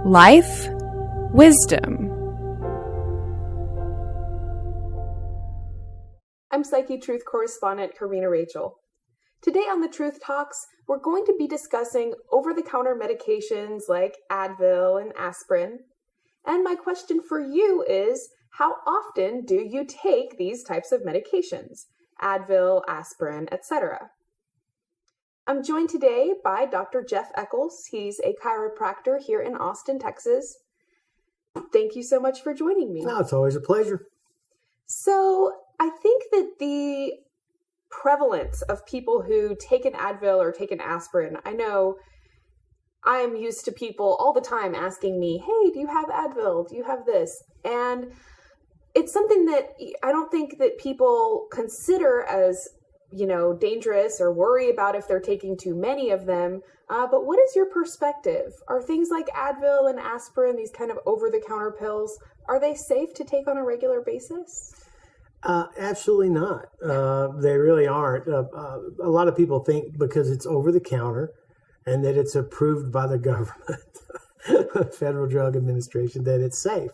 Life, wisdom. I'm Psyche Truth correspondent Karina Rachel. Today on the Truth Talks, we're going to be discussing over-the-counter medications like Advil and aspirin. And my question for you is, how often do you take these types of medications? Advil, aspirin, etc. I'm joined today by Dr. Jeff Eccles. He's a chiropractor here in Austin, Texas. Thank you so much for joining me. No, it's always a pleasure. So I think that the prevalence of people who take an Advil or take an aspirin, I know I'm used to people all the time asking me, hey, do you have Advil? Do you have this? And it's something that I don't think that people consider as, dangerous or worry about if they're taking too many of them. But what is your perspective? Are things like Advil and aspirin, these kind of over-the-counter pills, are they safe to take on a regular basis? Absolutely not. They really aren't. A lot of people think because it's over the counter and that it's approved by the government, Federal Drug Administration, that it's safe.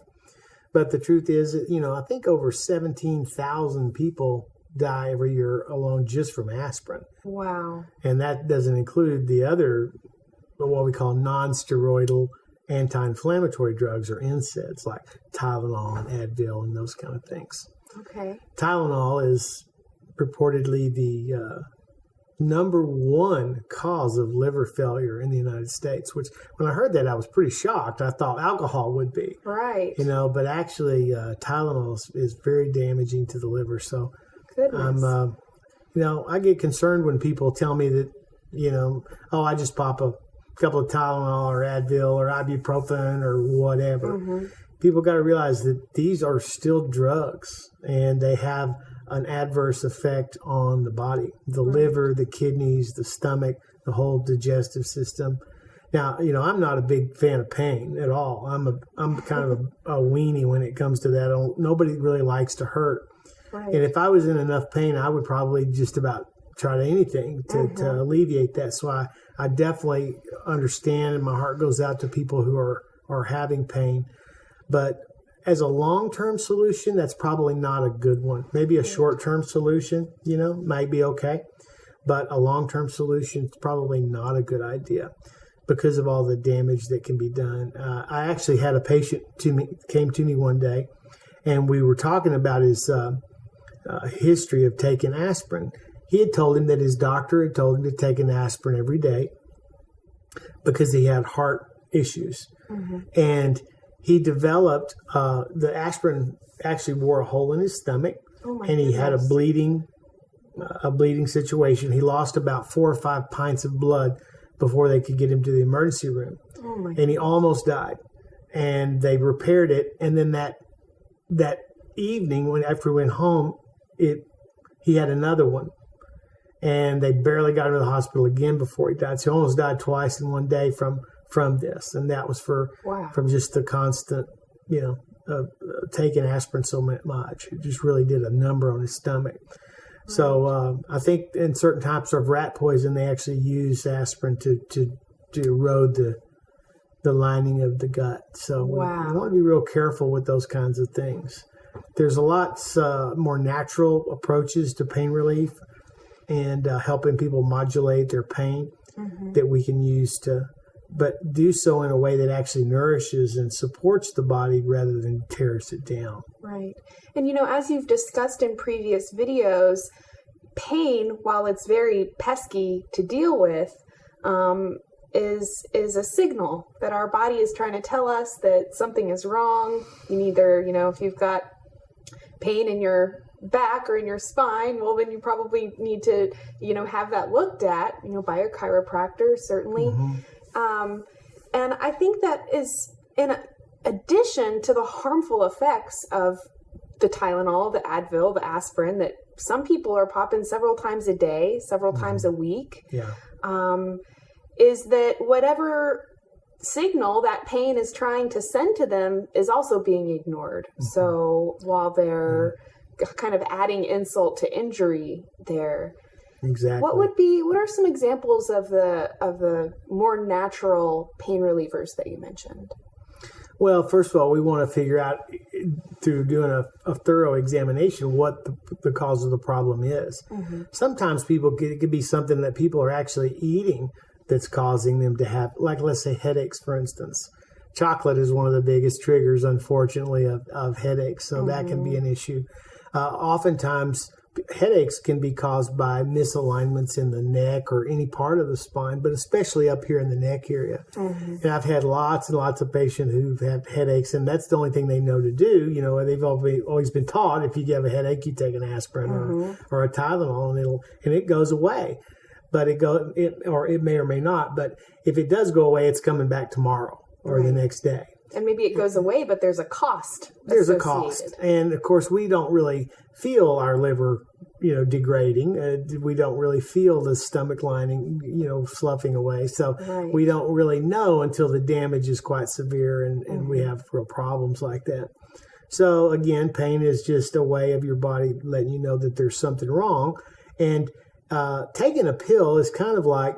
But the truth is, I think over 17,000 people die every year alone just from aspirin. Wow. And that doesn't include the other, what we call non-steroidal anti-inflammatory drugs or NSAIDs like Tylenol and Advil and those kind of things. Okay. Tylenol is purportedly the number one cause of liver failure in the United States, which when I heard that, I was pretty shocked. I thought alcohol would be. Right. But actually Tylenol is very damaging to the liver. So goodness. I get concerned when people tell me that, I just pop a couple of Tylenol or Advil or ibuprofen or whatever. Mm-hmm. People got to realize that these are still drugs and they have an adverse effect on the body, the liver, the kidneys, the stomach, the whole digestive system. Now, I'm not a big fan of pain at all. I'm kind of a weenie when it comes to that. Nobody really likes to hurt. Right. And if I was in enough pain, I would probably just about try anything to alleviate that. So I definitely understand, and my heart goes out to people who are having pain. But as a long-term solution, that's probably not a good one. Maybe a short-term solution, might be okay. But a long-term solution is probably not a good idea because of all the damage that can be done. I actually had a patient came to me one day, and we were talking about his history of taking aspirin. He had told him that his doctor had told him to take an aspirin every day because he had heart issues. Mm-hmm. And he developed, the aspirin actually wore a hole in his stomach, and he had a bleeding situation. He lost about 4 or 5 pints of blood before they could get him to the emergency room. And he almost died. And they repaired it. And then that evening, after we went home, he had another one. And they barely got him to the hospital again before he died. So he almost died twice in one day from this, and that was from just the constant, taking aspirin so much. It just really did a number on his stomach. Right. So I think in certain types of rat poison, they actually use aspirin to erode the lining of the gut. So we want to be real careful with those kinds of things. There's a lot more natural approaches to pain relief and helping people modulate their pain that we can use but do so in a way that actually nourishes and supports the body rather than tears it down. Right. And, as you've discussed in previous videos, pain, while it's very pesky to deal with, is a signal that our body is trying to tell us that something is wrong. You either, if you've got pain in your back or in your spine, well, then you probably need to, have that looked at, by a chiropractor, certainly. Mm-hmm. And I think that is in addition to the harmful effects of the Tylenol, the Advil, the aspirin that some people are popping several times a day, several times a week. Yeah. Is that whatever signal that pain is trying to send to them is also being ignored. Mm-hmm. So while they're kind of adding insult to injury there. Exactly. What are some examples of the more natural pain relievers that you mentioned? Well, first of all, we want to figure out through doing a thorough examination what the cause of the problem is. Sometimes it could be something that people are actually eating that's causing them to have, like, let's say headaches, for instance. Chocolate is one of the biggest triggers, unfortunately, of headaches, so that can be an issue. Oftentimes, headaches can be caused by misalignments in the neck or any part of the spine, but especially up here in the neck area. And I've had lots and lots of patients who've had headaches, and that's the only thing they know to do. You know, they've always been taught if you have a headache, you take an aspirin or a Tylenol, and it goes away. But it may or may not. But if it does go away, it's coming back tomorrow or the next day. And maybe it goes away, but there's a cost. There's a cost. And of course, we don't really feel our liver, degrading. We don't really feel the stomach lining, sloughing away. So we don't really know until the damage is quite severe and we have real problems like that. So again, pain is just a way of your body letting you know that there's something wrong. And taking a pill is kind of like,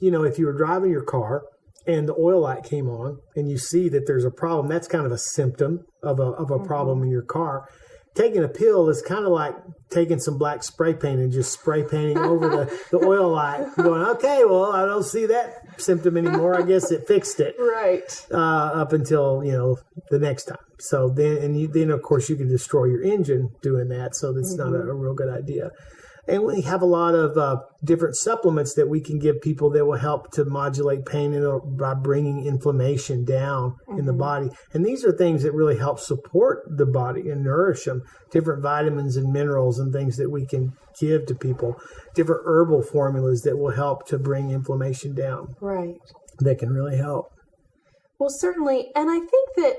if you were driving your car and the oil light came on and you see that there's a problem, that's kind of a symptom of a problem in your car. Taking a pill is kind of like taking some black spray paint and just spray painting over the oil light, going, okay, well, I don't see that symptom anymore. I guess it fixed it. Right. Up until, the next time. So then of course, you can destroy your engine doing that. So that's not a real good idea. And we have a lot of different supplements that we can give people that will help to modulate pain by bringing inflammation down in the body. And these are things that really help support the body and nourish them. Different vitamins and minerals and things that we can give to people. Different herbal formulas that will help to bring inflammation down. Right. That can really help. Well, certainly. And I think that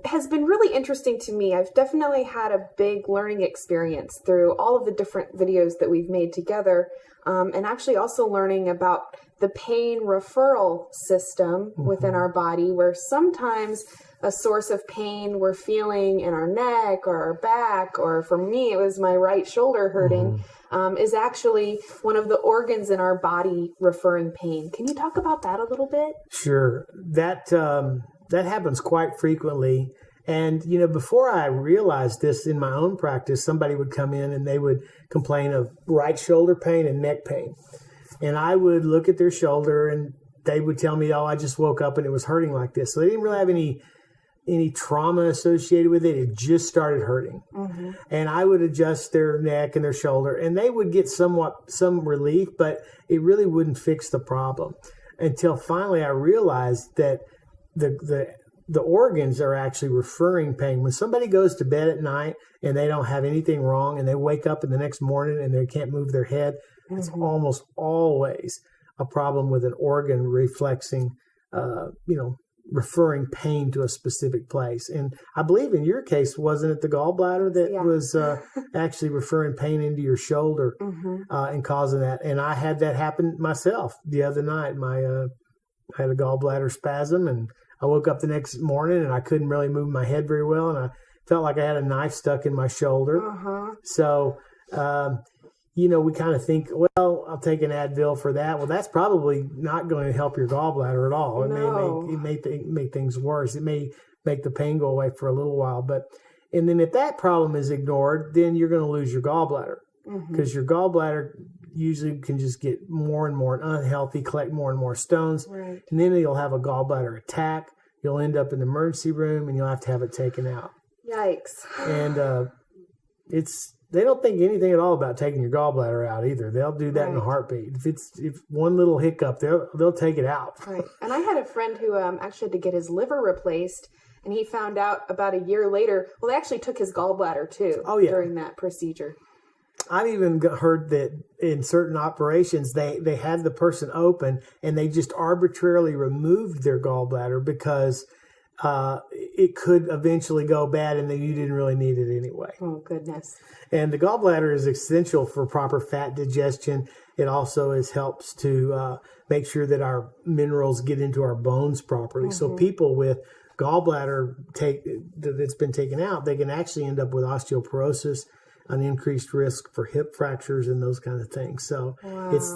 has been really interesting to me. I've definitely had a big learning experience through all of the different videos that we've made together, and actually also learning about the pain referral system within our body, where sometimes a source of pain we're feeling in our neck or our back, or for me, it was my right shoulder hurting, is actually one of the organs in our body referring pain. Can you talk about that a little bit? Sure. That happens quite frequently. And, before I realized this in my own practice, somebody would come in and they would complain of right shoulder pain and neck pain. And I would look at their shoulder and they would tell me, oh, I just woke up and it was hurting like this. So they didn't really have any trauma associated with it. It just started hurting. And I would adjust their neck and their shoulder and they would get some relief, but it really wouldn't fix the problem until finally I realized that the organs are actually referring pain. When somebody goes to bed at night and they don't have anything wrong and they wake up in the next morning and they can't move their head, it's almost always a problem with an organ reflexing, referring pain to a specific place. And I believe in your case, wasn't it the gallbladder that was actually referring pain into your shoulder and causing that? And I had that happen myself the other night. I had a gallbladder spasm and I woke up the next morning and I couldn't really move my head very well. And I felt like I had a knife stuck in my shoulder. So, we kind of think, well, I'll take an Advil for that. Well, that's probably not going to help your gallbladder at all. It may make things worse. It may make the pain go away for a little while. And then if that problem is ignored, then you're going to lose your gallbladder because your gallbladder usually can just get more and more unhealthy, collect more and more stones. Right. And then you'll have a gallbladder attack. You'll end up in the emergency room and you'll have to have it taken out. Yikes. And they don't think anything at all about taking your gallbladder out either. They'll do that in a heartbeat. If one little hiccup, they'll take it out. Right. And I had a friend who actually had to get his liver replaced, and he found out about a year later. Well, they actually took his gallbladder too during that procedure. I've even heard that in certain operations, they had the person open and they just arbitrarily removed their gallbladder because it could eventually go bad and then you didn't really need it anyway. Oh, goodness. And the gallbladder is essential for proper fat digestion. It also helps to make sure that our minerals get into our bones properly. So people with gallbladder that's been taken out, they can actually end up with osteoporosis. an increased risk for hip fractures and those kind of things. So it's,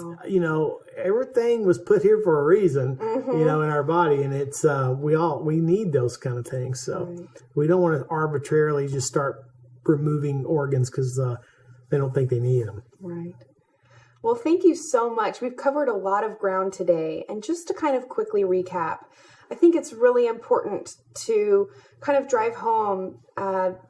everything was put here for a reason, in our body. And it's, we need those kind of things. So we don't want to arbitrarily just start removing organs because they don't think they need them. Right. Well, thank you so much. We've covered a lot of ground today. And just to kind of quickly recap, I think it's really important to kind of drive home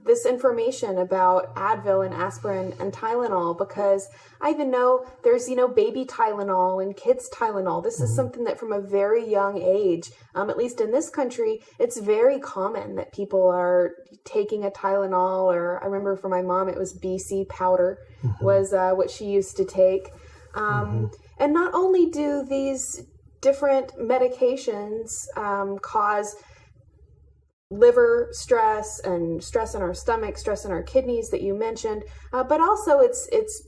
this information about Advil and aspirin and Tylenol, because I even know there's, baby Tylenol and kids Tylenol. This is something that from a very young age, at least in this country, it's very common that people are taking a Tylenol, or I remember for my mom, it was BC powder was what she used to take. And not only do these different medications cause liver stress and stress in our stomach, stress in our kidneys that you mentioned, but also it's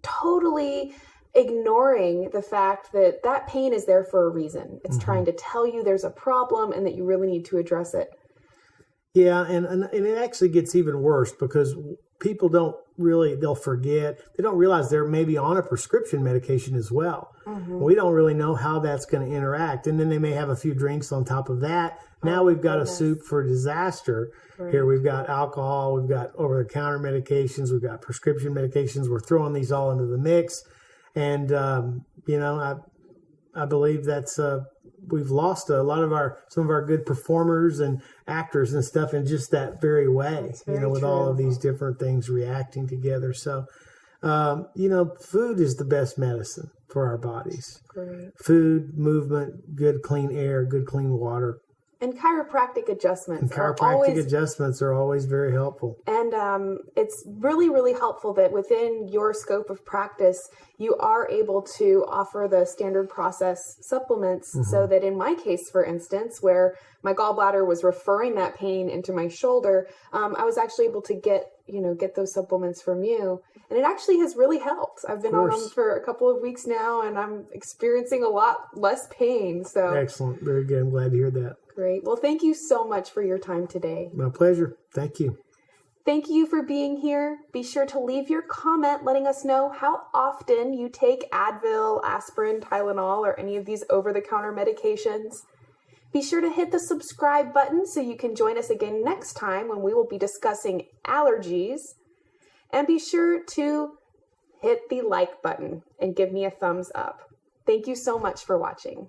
totally ignoring the fact that that pain is there for a reason. It's trying to tell you there's a problem and that you really need to address it. Yeah, and it actually gets even worse because people they'll forget. They don't realize they're maybe on a prescription medication as well. We don't really know how that's going to interact. And then they may have a few drinks on top of that. Now we've got a soup for disaster. Right. Here we've got alcohol, we've got over-the-counter medications, we've got prescription medications. We're throwing these all into the mix. And, I believe that's we've lost some of our good performers and actors and stuff in just that very way, with all of these different things reacting together. So, food is the best medicine for our bodies. Great. Food, movement, good clean air, good clean water. And chiropractic adjustments. Adjustments are always very helpful. And it's really, really helpful that within your scope of practice, you are able to offer the standard process supplements so that in my case, for instance, where my gallbladder was referring that pain into my shoulder, I was actually able to get those supplements from you. And it actually has really helped. I've been on them for a couple of weeks now, and I'm experiencing a lot less pain. So excellent. Very good. I'm glad to hear that. Great. Well, thank you so much for your time today. My pleasure. Thank you. Thank you for being here. Be sure to leave your comment letting us know how often you take Advil, aspirin, Tylenol, or any of these over-the-counter medications. Be sure to hit the subscribe button so you can join us again next time when we will be discussing allergies. And be sure to hit the like button and give me a thumbs up. Thank you so much for watching.